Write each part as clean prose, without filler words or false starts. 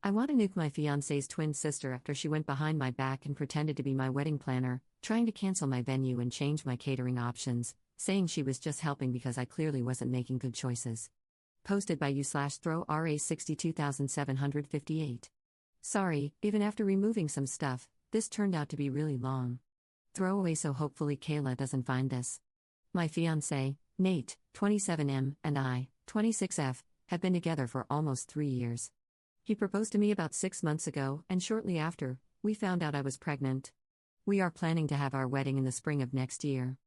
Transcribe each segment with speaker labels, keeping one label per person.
Speaker 1: I want to nuke my fiancé's twin sister after she went behind my back and pretended to be my wedding planner, trying to cancel my venue and change my catering options, saying she was just helping because I clearly wasn't making good choices. Posted by you/throw RA 62758. Sorry, even after removing some stuff, this turned out to be really long. Throwaway, so hopefully Kayla doesn't find this. My fiancé, Nate, 27M, and I, 26F, have been together for almost 3 years. He proposed to me about 6 months ago, and shortly after, we found out I was pregnant. We are planning to have our wedding in the spring of next year.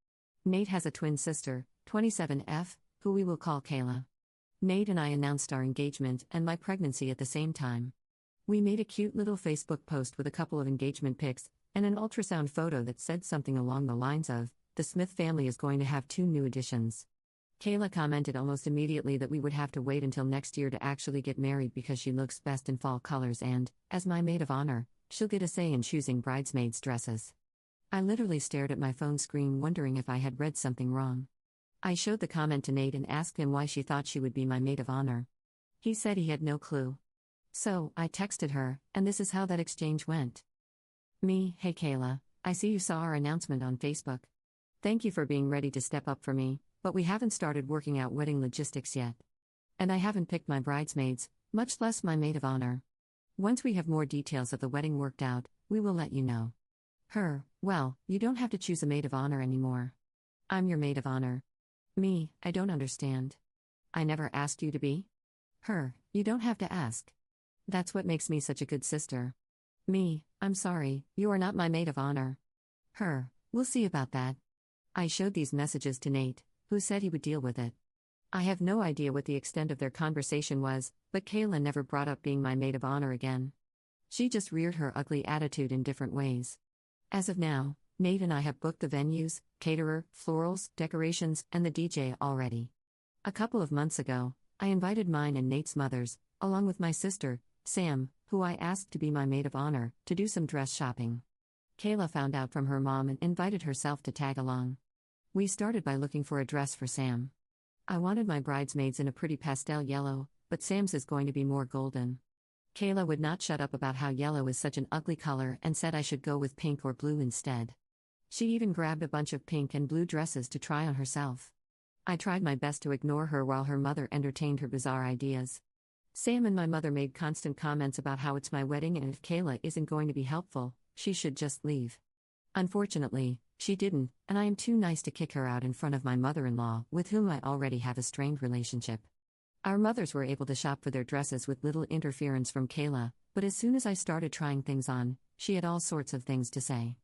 Speaker 1: Nate has a twin sister, 27F, who we will call Kayla. Nate and I announced our engagement and my pregnancy at the same time. We made a cute little Facebook post with a couple of engagement pics and an ultrasound photo that said something along the lines of, "The Smith family is going to have 2 new additions." Kayla commented almost immediately that we would have to wait until next year to actually get married because she looks best in fall colors and, as my maid of honor, she'll get a say in choosing bridesmaids' dresses. I literally stared at my phone screen wondering if I had read something wrong. I showed the comment to Nate and asked him why she thought she would be my maid of honor. He said he had no clue. So, I texted her, and this is how that exchange went. Me, "Hey Kayla, I see you saw our announcement on Facebook. Thank you for being ready to step up for me, but we haven't started working out wedding logistics yet. And I haven't picked my bridesmaids, much less my maid of honor. Once we have more details of the wedding worked out, we will let you know." Her, "Well, you don't have to choose a maid of honor anymore. I'm your maid of honor." Me, "I don't understand. I never asked you to be?" Her, "You don't have to ask. That's what makes me such a good sister." Me, "I'm sorry, you are not my maid of honor." Her, "We'll see about that." I showed these messages to Nate, who said he would deal with it. I have no idea what the extent of their conversation was, but Kayla never brought up being my maid of honor again. She just reared her ugly attitude in different ways. As of now, Nate and I have booked the venues, caterer, florals, decorations, and the DJ already. A couple of months ago, I invited mine and Nate's mothers, along with my sister, Sam, who I asked to be my maid of honor, to do some dress shopping. Kayla found out from her mom and invited herself to tag along. We started by looking for a dress for Sam. I wanted my bridesmaids in a pretty pastel yellow, but Sam's is going to be more golden. Kayla would not shut up about how yellow is such an ugly color and said I should go with pink or blue instead. She even grabbed a bunch of pink and blue dresses to try on herself. I tried my best to ignore her while her mother entertained her bizarre ideas. Sam and my mother made constant comments about how it's my wedding and if Kayla isn't going to be helpful, she should just leave. Unfortunately, she didn't, and I am too nice to kick her out in front of my mother-in-law, with whom I already have a strained relationship. Our mothers were able to shop for their dresses with little interference from Kayla, but as soon as I started trying things on, she had all sorts of things to say.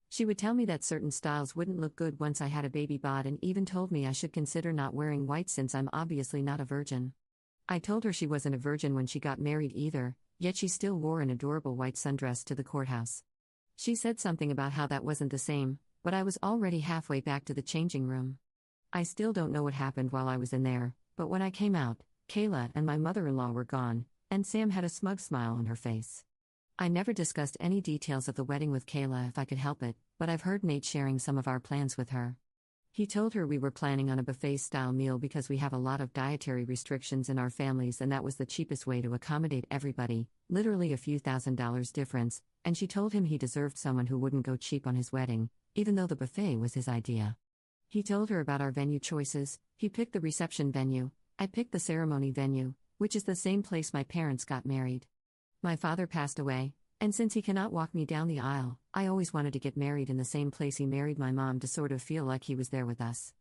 Speaker 1: She would tell me that certain styles wouldn't look good once I had a baby bod and even told me I should consider not wearing white since I'm obviously not a virgin. I told her she wasn't a virgin when she got married either, yet she still wore an adorable white sundress to the courthouse. She said something about how that wasn't the same, but I was already halfway back to the changing room. I still don't know what happened while I was in there, but when I came out, Kayla and my mother-in-law were gone, and Sam had a smug smile on her face. I never discussed any details of the wedding with Kayla if I could help it, but I've heard Nate sharing some of our plans with her. He told her we were planning on a buffet-style meal because we have a lot of dietary restrictions in our families and that was the cheapest way to accommodate everybody, literally a few $1,000s difference, and she told him he deserved someone who wouldn't go cheap on his wedding, even though the buffet was his idea. He told her about our venue choices. He picked the reception venue, I picked the ceremony venue, which is the same place my parents got married. My father passed away, and since he cannot walk me down the aisle, I always wanted to get married in the same place he married my mom to sort of feel like he was there with us.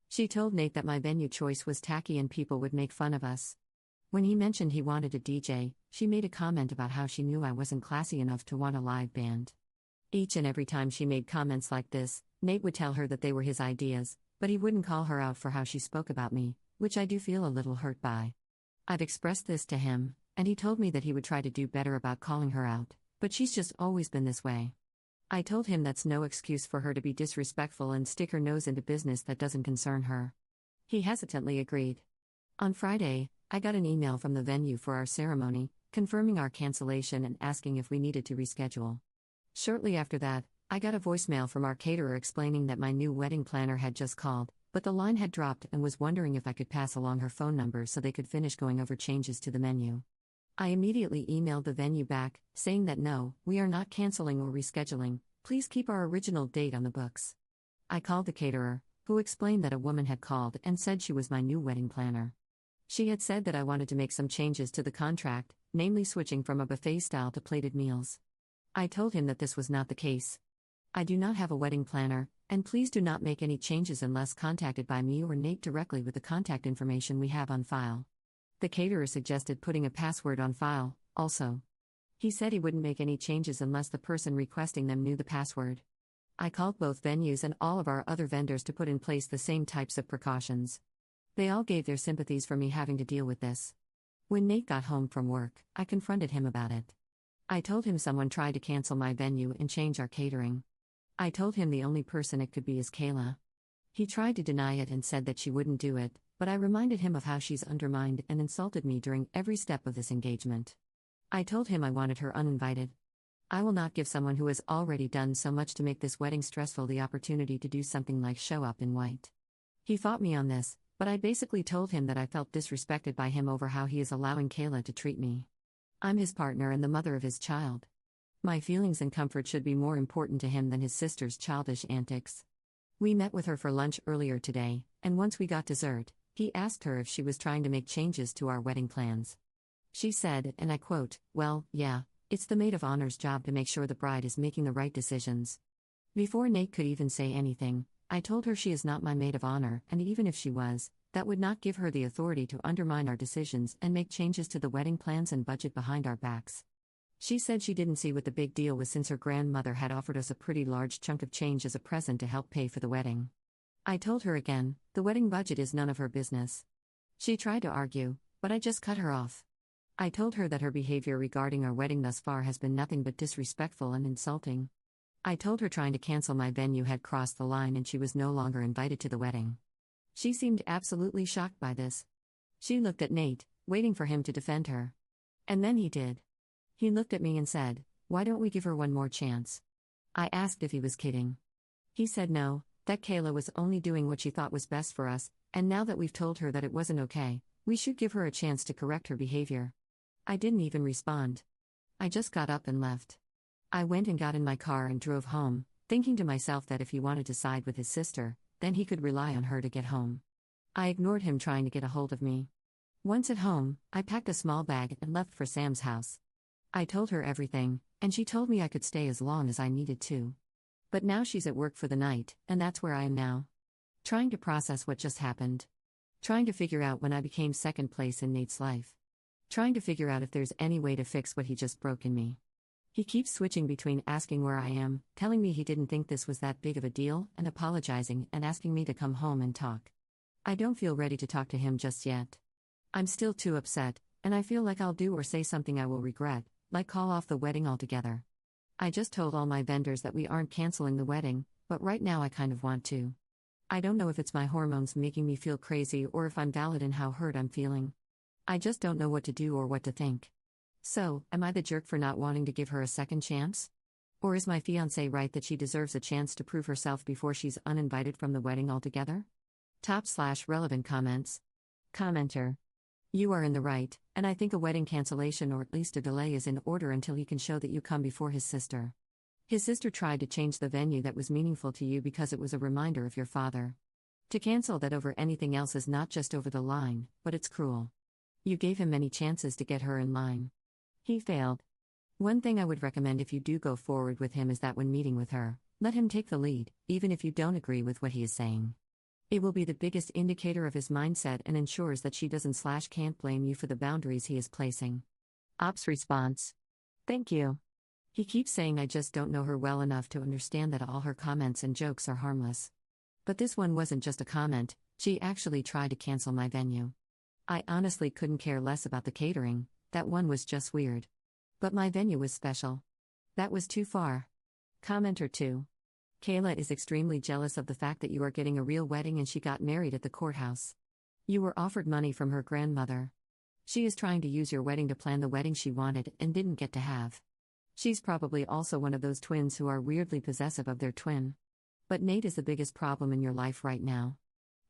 Speaker 1: She told Nate that my venue choice was tacky and people would make fun of us. When he mentioned he wanted a DJ, she made a comment about how she knew I wasn't classy enough to want a live band. Each and every time she made comments like this, Nate would tell her that they were his ideas, but he wouldn't call her out for how she spoke about me, which I do feel a little hurt by. I've expressed this to him, and he told me that he would try to do better about calling her out, but she's just always been this way. I told him that's no excuse for her to be disrespectful and stick her nose into business that doesn't concern her. He hesitantly agreed. On Friday, I got an email from the venue for our ceremony, confirming our cancellation and asking if we needed to reschedule. Shortly after that, I got a voicemail from our caterer explaining that my new wedding planner had just called, but the line had dropped and was wondering if I could pass along her phone number so they could finish going over changes to the menu. I immediately emailed the venue back, saying that no, we are not canceling or rescheduling, please keep our original date on the books. I called the caterer, who explained that a woman had called and said she was my new wedding planner. She had said that I wanted to make some changes to the contract, namely switching from a buffet style to plated meals. I told him that this was not the case. I do not have a wedding planner, and please do not make any changes unless contacted by me or Nate directly with the contact information we have on file. The caterer suggested putting a password on file, also. He said he wouldn't make any changes unless the person requesting them knew the password. I called both venues and all of our other vendors to put in place the same types of precautions. They all gave their sympathies for me having to deal with this. When Nate got home from work, I confronted him about it. I told him someone tried to cancel my venue and change our catering. I told him the only person it could be is Kayla. He tried to deny it and said that she wouldn't do it, but I reminded him of how she's undermined and insulted me during every step of this engagement. I told him I wanted her uninvited. I will not give someone who has already done so much to make this wedding stressful the opportunity to do something like show up in white. He fought me on this, but I basically told him that I felt disrespected by him over how he is allowing Kayla to treat me. I'm his partner and the mother of his child. My feelings and comfort should be more important to him than his sister's childish antics. We met with her for lunch earlier today, and once we got dessert, he asked her if she was trying to make changes to our wedding plans. She said, and I quote, "Well, yeah, it's the maid of honor's job to make sure the bride is making the right decisions." Before Nate could even say anything, I told her she is not my maid of honor, and even if she was, that would not give her the authority to undermine our decisions and make changes to the wedding plans and budget behind our backs. She said she didn't see what the big deal was since her grandmother had offered us a pretty large chunk of change as a present to help pay for the wedding. I told her again, the wedding budget is none of her business. She tried to argue, but I just cut her off. I told her that her behavior regarding our wedding thus far has been nothing but disrespectful and insulting. I told her trying to cancel my venue had crossed the line and she was no longer invited to the wedding. She seemed absolutely shocked by this. She looked at Nate, waiting for him to defend her. And then he did. He looked at me and said, "Why don't we give her one more chance?" I asked if he was kidding. He said no, that Kayla was only doing what she thought was best for us, and now that we've told her that it wasn't okay, we should give her a chance to correct her behavior. I didn't even respond. I just got up and left. I went and got in my car and drove home, thinking to myself that if he wanted to side with his sister, then he could rely on her to get home. I ignored him trying to get a hold of me. Once at home, I packed a small bag and left for Sam's house. I told her everything, and she told me I could stay as long as I needed to. But now she's at work for the night, and that's where I am now. Trying to process what just happened. Trying to figure out when I became second place in Nate's life. Trying to figure out if there's any way to fix what he just broke in me. He keeps switching between asking where I am, telling me he didn't think this was that big of a deal, and apologizing and asking me to come home and talk. I don't feel ready to talk to him just yet. I'm still too upset, and I feel like I'll do or say something I will regret, like call off the wedding altogether. I just told all my vendors that we aren't canceling the wedding, but right now I kind of want to. I don't know if it's my hormones making me feel crazy or if I'm valid in how hurt I'm feeling. I just don't know what to do or what to think. So, am I the jerk for not wanting to give her a second chance? Or is my fiancé right that she deserves a chance to prove herself before she's uninvited from the wedding altogether? /relevant comments. Commenter. You are in the right, and I think a wedding cancellation or at least a delay is in order until he can show that you come before his sister. His sister tried to change the venue that was meaningful to you because it was a reminder of your father. To cancel that over anything else is not just over the line, but it's cruel. You gave him many chances to get her in line. He failed. One thing I would recommend if you do go forward with him is that when meeting with her, let him take the lead, even if you don't agree with what he is saying. It will be the biggest indicator of his mindset and ensures that she doesn't/can't blame you for the boundaries he is placing. Ops response. Thank you. He keeps saying I just don't know her well enough to understand that all her comments and jokes are harmless. But this one wasn't just a comment, she actually tried to cancel my venue. I honestly couldn't care less about the catering, that one was just weird. But my venue was special. That was too far. Commenter 2. Kayla is extremely jealous of the fact that you are getting a real wedding and she got married at the courthouse. You were offered money from her grandmother. She is trying to use your wedding to plan the wedding she wanted and didn't get to have. She's probably also one of those twins who are weirdly possessive of their twin. But Nate is the biggest problem in your life right now.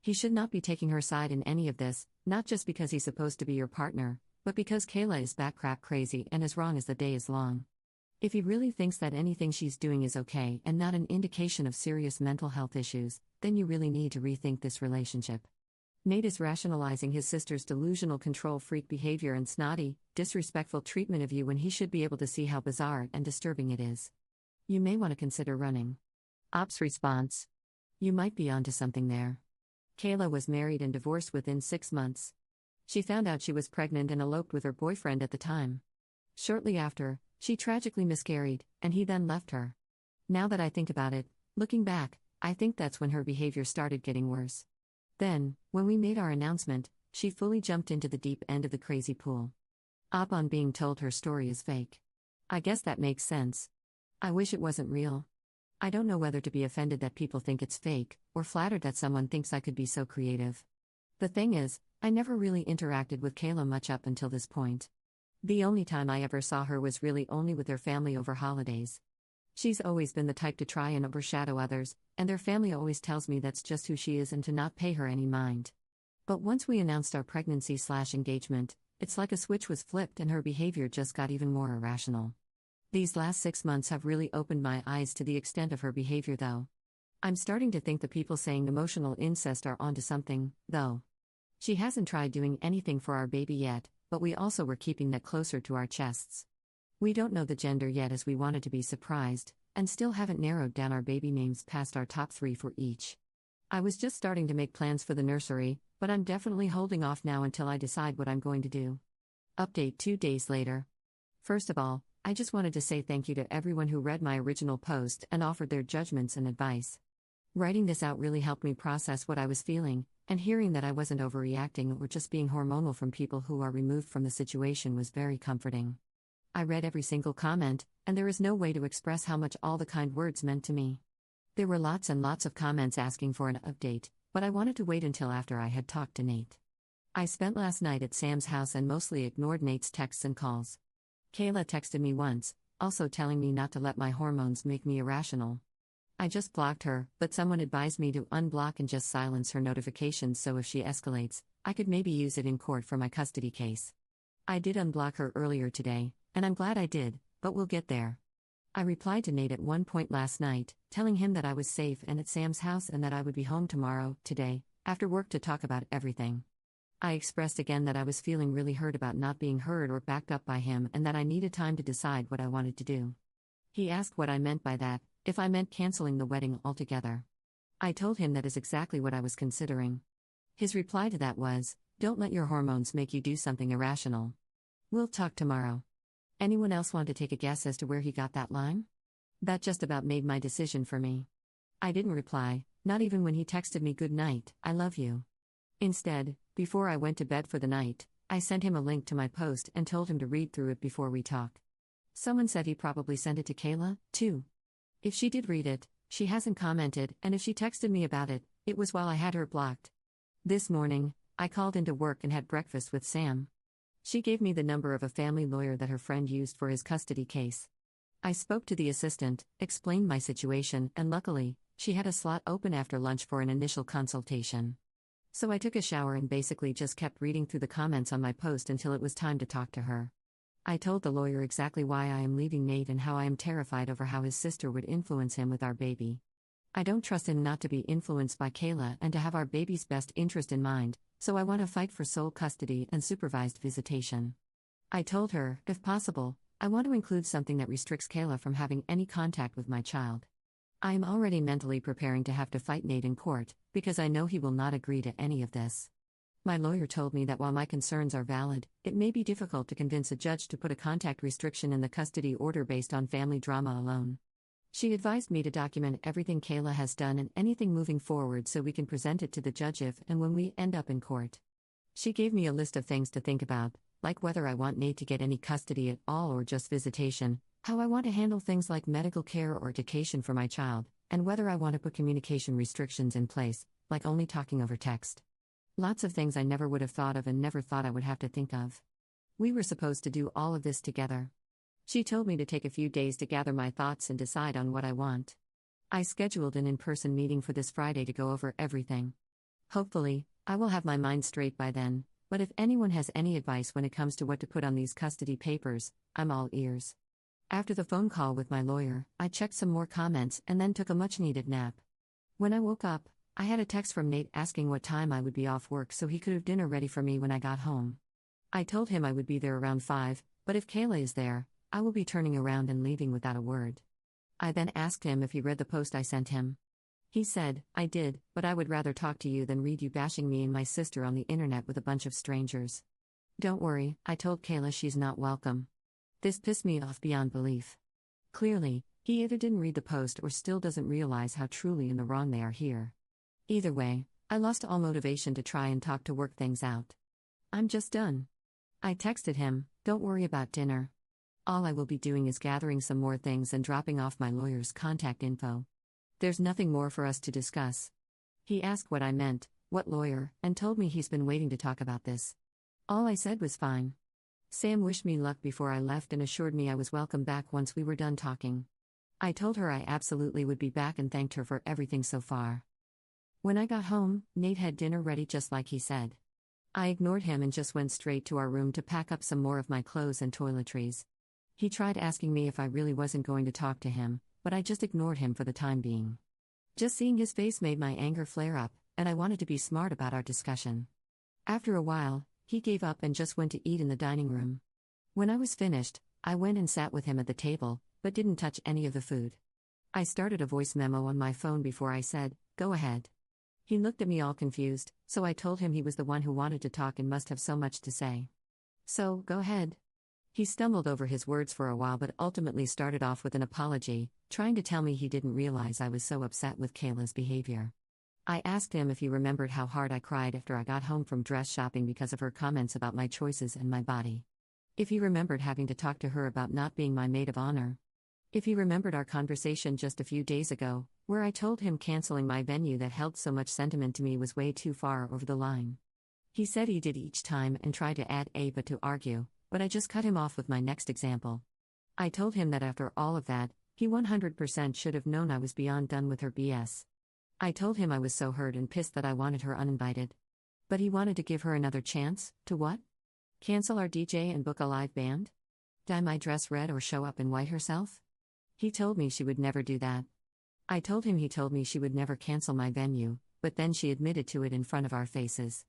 Speaker 1: He should not be taking her side in any of this, not just because he's supposed to be your partner, but because Kayla is batcrap crazy and as wrong as the day is long. If he really thinks that anything she's doing is okay and not an indication of serious mental health issues, then you really need to rethink this relationship. Nate is rationalizing his sister's delusional control freak behavior and snotty, disrespectful treatment of you when he should be able to see how bizarre and disturbing it is. You may want to consider running. Ops response. You might be onto something there. Kayla was married and divorced within 6 months. She found out she was pregnant and eloped with her boyfriend at the time. Shortly after, she tragically miscarried, and he then left her. Now that I think about it, looking back, I think that's when her behavior started getting worse. Then, when we made our announcement, she fully jumped into the deep end of the crazy pool. Upon being told her story is fake. I guess that makes sense. I wish it wasn't real. I don't know whether to be offended that people think it's fake, or flattered that someone thinks I could be so creative. The thing is, I never really interacted with Kayla much up until this point. The only time I ever saw her was really only with their family over holidays. She's always been the type to try and overshadow others, and their family always tells me that's just who she is and to not pay her any mind. But once we announced our pregnancy/engagement, it's like a switch was flipped and her behavior just got even more irrational. These last 6 months have really opened my eyes to the extent of her behavior though. I'm starting to think the people saying emotional incest are onto something, though. She hasn't tried doing anything for our baby yet, but we also were keeping that closer to our chests. We don't know the gender yet as we wanted to be surprised, and still haven't narrowed down our baby names past our top 3 for each. I was just starting to make plans for the nursery, but I'm definitely holding off now until I decide what I'm going to do. Update 2 days later. First of all, I just wanted to say thank you to everyone who read my original post and offered their judgments and advice. Writing this out really helped me process what I was feeling, and hearing that I wasn't overreacting or just being hormonal from people who are removed from the situation was very comforting. I read every single comment, and there is no way to express how much all the kind words meant to me. There were lots and lots of comments asking for an update, but I wanted to wait until after I had talked to Nate. I spent last night at Sam's house and mostly ignored Nate's texts and calls. Kayla texted me once, also telling me not to let my hormones make me irrational. I just blocked her, but someone advised me to unblock and just silence her notifications so if she escalates, I could maybe use it in court for my custody case. I did unblock her earlier today, and I'm glad I did, but we'll get there. I replied to Nate at one point last night, telling him that I was safe and at Sam's house and that I would be home tomorrow, today, after work to talk about everything. I expressed again that I was feeling really hurt about not being heard or backed up by him and that I needed time to decide what I wanted to do. He asked what I meant by that, if I meant canceling the wedding altogether. I told him that is exactly what I was considering. His reply to that was, "Don't let your hormones make you do something irrational. We'll talk tomorrow." Anyone else want to take a guess as to where he got that line? That just about made my decision for me. I didn't reply, not even when he texted me "Good night, I love you." Instead, before I went to bed for the night, I sent him a link to my post and told him to read through it before we talk. Someone said he probably sent it to Kayla, too. If she did read it, she hasn't commented, and if she texted me about it, it was while I had her blocked. This morning, I called into work and had breakfast with Sam. She gave me the number of a family lawyer that her friend used for his custody case. I spoke to the assistant, explained my situation, and luckily, she had a slot open after lunch for an initial consultation. So I took a shower and basically just kept reading through the comments on my post until it was time to talk to her. I told the lawyer exactly why I am leaving Nate and how I am terrified over how his sister would influence him with our baby. I don't trust him not to be influenced by Kayla and to have our baby's best interest in mind, so I want to fight for sole custody and supervised visitation. I told her, if possible, I want to include something that restricts Kayla from having any contact with my child. I am already mentally preparing to have to fight Nate in court, because I know he will not agree to any of this. My lawyer told me that while my concerns are valid, it may be difficult to convince a judge to put a contact restriction in the custody order based on family drama alone. She advised me to document everything Kayla has done and anything moving forward so we can present it to the judge if and when we end up in court. She gave me a list of things to think about, like whether I want Nate to get any custody at all or just visitation, how I want to handle things like medical care or education for my child, and whether I want to put communication restrictions in place, like only talking over text. Lots of things I never would have thought of and never thought I would have to think of. We were supposed to do all of this together. She told me to take a few days to gather my thoughts and decide on what I want. I scheduled an in-person meeting for this Friday to go over everything. Hopefully, I will have my mind straight by then, but if anyone has any advice when it comes to what to put on these custody papers, I'm all ears. After the phone call with my lawyer, I checked some more comments and then took a much-needed nap. When I woke up, I had a text from Nate asking what time I would be off work so he could have dinner ready for me when I got home. I told him I would be there around 5, but if Kayla is there, I will be turning around and leaving without a word. I then asked him if he read the post I sent him. He said, I did, but I would rather talk to you than read you bashing me and my sister on the internet with a bunch of strangers. Don't worry, I told Kayla she's not welcome. This pissed me off beyond belief. Clearly, he either didn't read the post or still doesn't realize how truly in the wrong they are here. Either way, I lost all motivation to try and talk to work things out. I'm just done. I texted him, don't worry about dinner. All I will be doing is gathering some more things and dropping off my lawyer's contact info. There's nothing more for us to discuss. He asked what I meant, what lawyer, and told me he's been waiting to talk about this. All I said was fine. Sam wished me luck before I left and assured me I was welcome back once we were done talking. I told her I absolutely would be back and thanked her for everything so far. When I got home, Nate had dinner ready just like he said. I ignored him and just went straight to our room to pack up some more of my clothes and toiletries. He tried asking me if I really wasn't going to talk to him, but I just ignored him for the time being. Just seeing his face made my anger flare up, and I wanted to be smart about our discussion. After a while, he gave up and just went to eat in the dining room. When I was finished, I went and sat with him at the table, but didn't touch any of the food. I started a voice memo on my phone before I said, go ahead. He looked at me all confused, so I told him he was the one who wanted to talk and must have so much to say. So, go ahead. He stumbled over his words for a while but ultimately started off with an apology, trying to tell me he didn't realize I was so upset with Kayla's behavior. I asked him if he remembered how hard I cried after I got home from dress shopping because of her comments about my choices and my body. If he remembered having to talk to her about not being my maid of honor. If he remembered our conversation just a few days ago, where I told him canceling my venue that held so much sentiment to me was way too far over the line. He said he did each time and tried to add a but to argue, but I just cut him off with my next example. I told him that after all of that, he 100% should have known I was beyond done with her BS. I told him I was so hurt and pissed that I wanted her uninvited. But he wanted to give her another chance, to what? Cancel our DJ and book a live band? Dye my dress red or show up in white herself? He told me she would never do that. I told him he told me she would never cancel my venue, but then she admitted to it in front of our faces.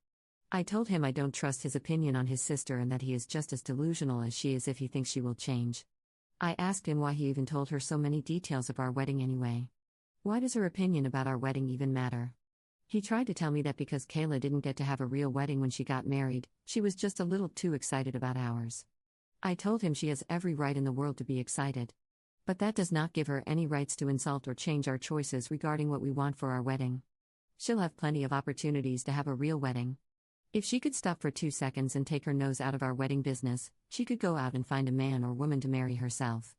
Speaker 1: I told him I don't trust his opinion on his sister and that he is just as delusional as she is if he thinks she will change. I asked him why he even told her so many details of our wedding anyway. Why does her opinion about our wedding even matter? He tried to tell me that because Kayla didn't get to have a real wedding when she got married, she was just a little too excited about ours. I told him she has every right in the world to be excited. But that does not give her any rights to insult or change our choices regarding what we want for our wedding. She'll have plenty of opportunities to have a real wedding. If she could stop for 2 seconds and take her nose out of our wedding business, she could go out and find a man or woman to marry herself.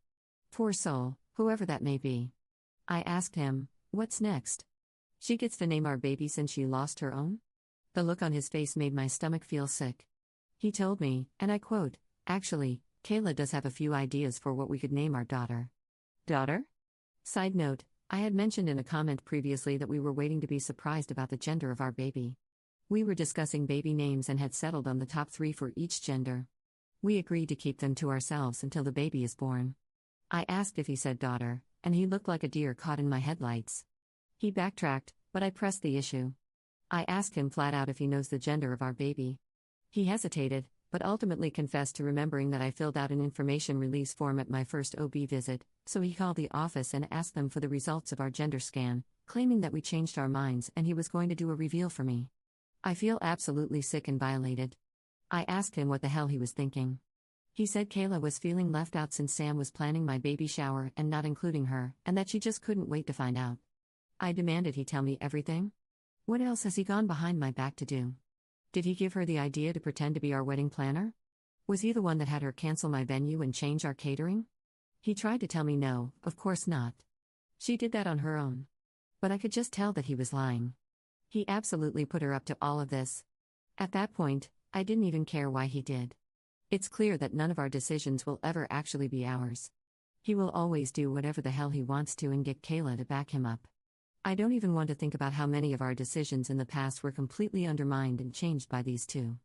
Speaker 1: Poor soul, whoever that may be. I asked him, what's next? She gets to name our baby since she lost her own? The look on his face made my stomach feel sick. He told me, and I quote, actually, Kayla does have a few ideas for what we could name our daughter. Daughter? Side note, I had mentioned in a comment previously that we were waiting to be surprised about the gender of our baby. We were discussing baby names and had settled on the top 3 for each gender. We agreed to keep them to ourselves until the baby is born. I asked if he said daughter, and he looked like a deer caught in my headlights. He backtracked, but I pressed the issue. I asked him flat out if he knows the gender of our baby. He hesitated, but ultimately confessed to remembering that I filled out an information release form at my first OB visit, so he called the office and asked them for the results of our gender scan, claiming that we changed our minds and he was going to do a reveal for me. I feel absolutely sick and violated. I asked him what the hell he was thinking. He said Kayla was feeling left out since Sam was planning my baby shower and not including her, and that she just couldn't wait to find out. I demanded he tell me everything. What else has he gone behind my back to do? Did he give her the idea to pretend to be our wedding planner? Was he the one that had her cancel my venue and change our catering? He tried to tell me no, of course not. She did that on her own. But I could just tell that he was lying. He absolutely put her up to all of this. At that point, I didn't even care why he did. It's clear that none of our decisions will ever actually be ours. He will always do whatever the hell he wants to and get Kayla to back him up. I don't even want to think about how many of our decisions in the past were completely undermined and changed by these two.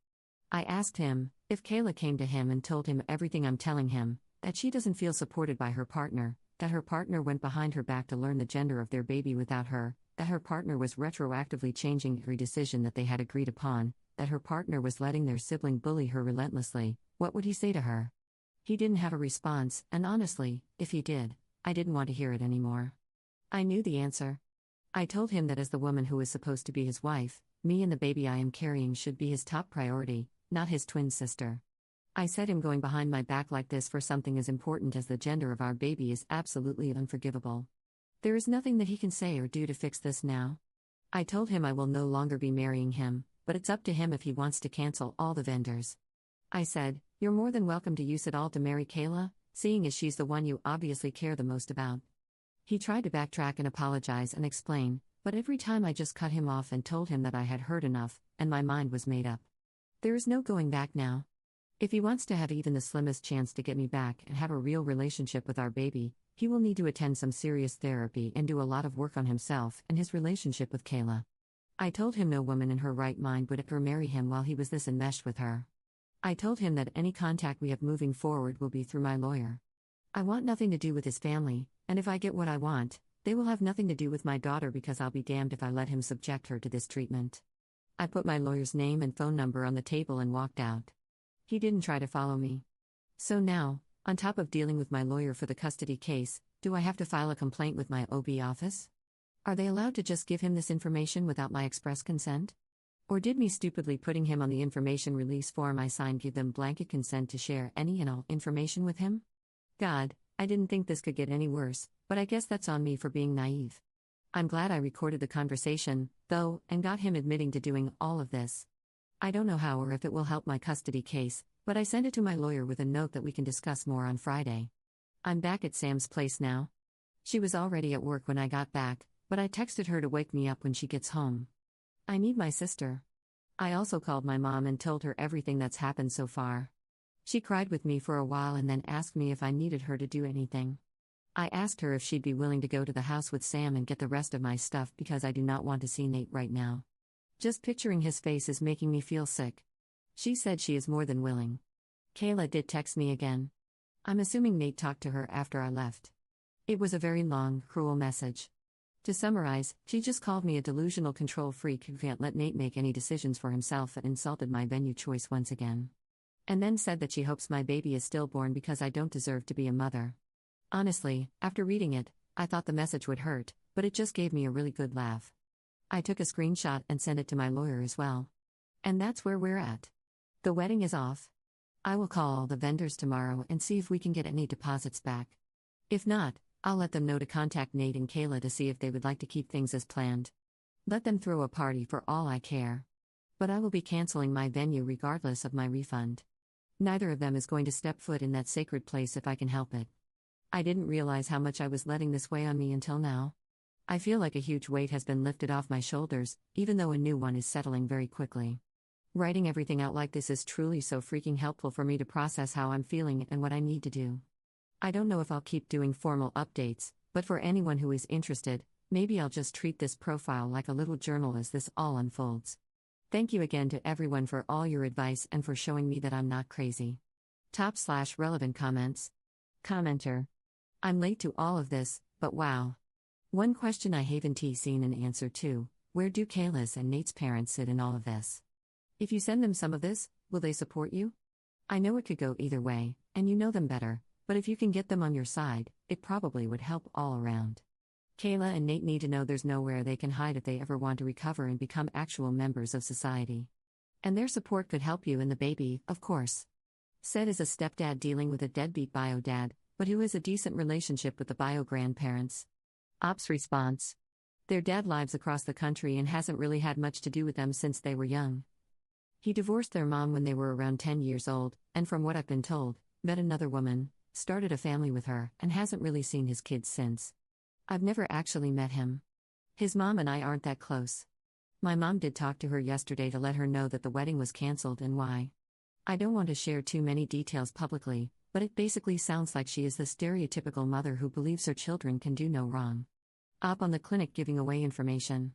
Speaker 1: I asked him if Kayla came to him and told him everything I'm telling him, that she doesn't feel supported by her partner, that her partner went behind her back to learn the gender of their baby without her, that her partner was retroactively changing every decision that they had agreed upon, that her partner was letting their sibling bully her relentlessly. What would he say to her? He didn't have a response, and honestly, if he did, I didn't want to hear it anymore. I knew the answer. I told him that as the woman who is supposed to be his wife, me and the baby I am carrying should be his top priority, not his twin sister. I said him going behind my back like this for something as important as the gender of our baby is absolutely unforgivable. There is nothing that he can say or do to fix this now. I told him I will no longer be marrying him, but it's up to him if he wants to cancel all the vendors. I said, "You're more than welcome to use it all to marry Kayla, seeing as she's the one you obviously care the most about." He tried to backtrack and apologize and explain, but every time I just cut him off and told him that I had heard enough, and my mind was made up. There is no going back now. If he wants to have even the slimmest chance to get me back and have a real relationship with our baby, he will need to attend some serious therapy and do a lot of work on himself and his relationship with Kayla. I told him no woman in her right mind would ever marry him while he was this enmeshed with her. I told him that any contact we have moving forward will be through my lawyer. I want nothing to do with his family, and if I get what I want, they will have nothing to do with my daughter because I'll be damned if I let him subject her to this treatment. I put my lawyer's name and phone number on the table and walked out. He didn't try to follow me. So now, on top of dealing with my lawyer for the custody case, do I have to file a complaint with my OB office? Are they allowed to just give him this information without my express consent? Or did me stupidly putting him on the information release form I signed give them blanket consent to share any and all information with him? God, I didn't think this could get any worse, but I guess that's on me for being naive. I'm glad I recorded the conversation, though, and got him admitting to doing all of this. I don't know how or if it will help my custody case, but I sent it to my lawyer with a note that we can discuss more on Friday. I'm back at Sam's place now. She was already at work when I got back, but I texted her to wake me up when she gets home. I need my sister. I also called my mom and told her everything that's happened so far. She cried with me for a while and then asked me if I needed her to do anything. I asked her if she'd be willing to go to the house with Sam and get the rest of my stuff because I do not want to see Nate right now. Just picturing his face is making me feel sick. She said she is more than willing. Kayla did text me again. I'm assuming Nate talked to her after I left. It was a very long, cruel message. To summarize, she just called me a delusional control freak who can't let Nate make any decisions for himself and insulted my venue choice once again. And then said that she hopes my baby is stillborn because I don't deserve to be a mother. Honestly, after reading it, I thought the message would hurt, but it just gave me a really good laugh. I took a screenshot and sent it to my lawyer as well. And that's where we're at. The wedding is off. I will call all the vendors tomorrow and see if we can get any deposits back. If not, I'll let them know to contact Nate and Kayla to see if they would like to keep things as planned. Let them throw a party for all I care. But I will be canceling my venue regardless of my refund. Neither of them is going to step foot in that sacred place if I can help it. I didn't realize how much I was letting this weigh on me until now. I feel like a huge weight has been lifted off my shoulders, even though a new one is settling very quickly. Writing everything out like this is truly so freaking helpful for me to process how I'm feeling and what I need to do. I don't know if I'll keep doing formal updates, but for anyone who is interested, maybe I'll just treat this profile like a little journal as this all unfolds. Thank you again to everyone for all your advice and for showing me that I'm not crazy. Top/relevant comments. Commenter. I'm late to all of this, but wow. One question I haven't seen an answer to: where do Kayla's and Nate's parents sit in all of this? If you send them some of this, will they support you? I know it could go either way, and you know them better, but if you can get them on your side, it probably would help all around. Kayla and Nate need to know there's nowhere they can hide if they ever want to recover and become actual members of society. And their support could help you and the baby, of course. Said is a stepdad dealing with a deadbeat bio dad, but who has a decent relationship with the bio grandparents. Ops response. Their dad lives across the country and hasn't really had much to do with them since they were young. He divorced their mom when they were around 10 years old, and from what I've been told, met another woman, started a family with her, and hasn't really seen his kids since. I've never actually met him. His mom and I aren't that close. My mom did talk to her yesterday to let her know that the wedding was canceled and why. I don't want to share too many details publicly, but it basically sounds like she is the stereotypical mother who believes her children can do no wrong. Op on the clinic giving away information.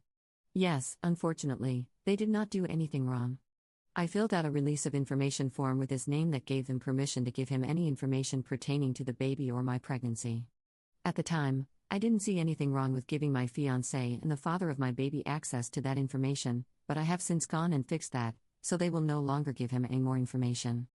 Speaker 1: Yes, unfortunately, they did not do anything wrong. I filled out a release of information form with his name that gave them permission to give him any information pertaining to the baby or my pregnancy. At the time, I didn't see anything wrong with giving my fiancé and the father of my baby access to that information, but I have since gone and fixed that, so they will no longer give him any more information.